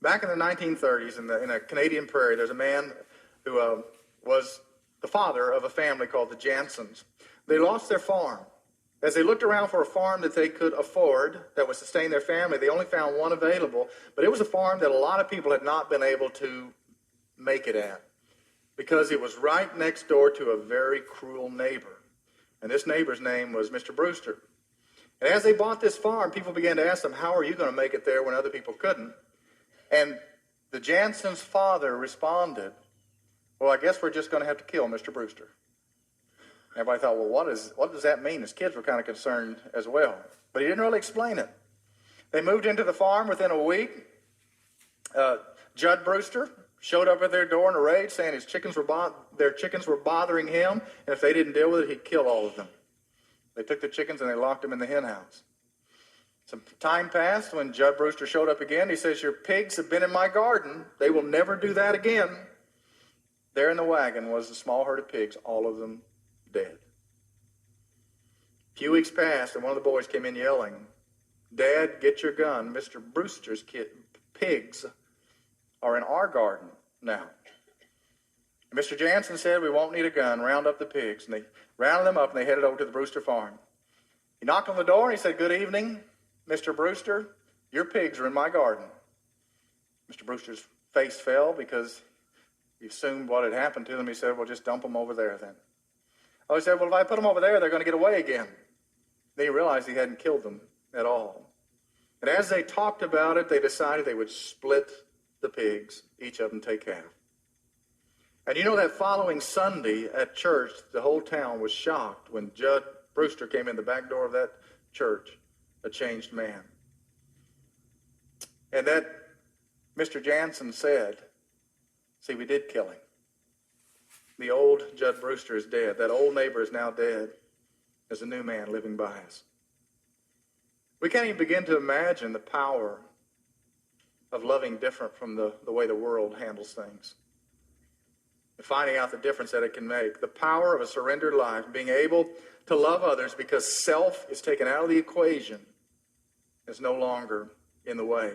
Back in the 1930s, in a Canadian prairie, there's a man who was the father of a family called the Jansons. They lost their farm. As they looked around for a farm that they could afford, that would sustain their family, they only found one available, but it was a farm that a lot of people had not been able to make it at because it was right next door to a very cruel neighbor. And this neighbor's name was Mr. Brewster. And as they bought this farm, people began to ask them, how are you going to make it there when other people couldn't? And the Jansons' father responded, well, I guess we're just going to have to kill Mr. Brewster. Everybody thought, well, what does that mean? His kids were kind of concerned as well. But he didn't really explain it. They moved into the farm within a week. Judd Brewster showed up at their door in a rage saying their chickens were bothering him, and if they didn't deal with it, he'd kill all of them. They took the chickens and they locked them in the hen house. Some time passed. When Judd Brewster showed up again, he says, your pigs have been in my garden. They will never do that again. There in the wagon was a small herd of pigs, all of them dead. A few weeks passed, and one of the boys came in yelling, Dad, get your gun. Mr. Brewster's pigs are in our garden now. And Mr. Jansen said, we won't need a gun. Round up the pigs. And they rounded them up, and they headed over to the Brewster farm. He knocked on the door, and he said, good evening, Mr. Brewster. Your pigs are in my garden. Mr. Brewster's face fell because he assumed what had happened to them. He said, well, just dump them over there then. Oh, he said, well, if I put them over there, they're going to get away again. Then he realized he hadn't killed them at all. And as they talked about it, they decided they would split the pigs, each of them take half. And you know, that following Sunday at church, the whole town was shocked when Judd Brewster came in the back door of that church, a changed man. And that Mr. Jansen said, see, we did kill him. The old Judd Brewster is dead. That old neighbor is now dead. There's a new man living by us. We can't even begin to imagine the power of loving different from the way the world handles things. And finding out the difference that it can make. The power of a surrendered life, being able to love others because self is taken out of the equation, is no longer in the way.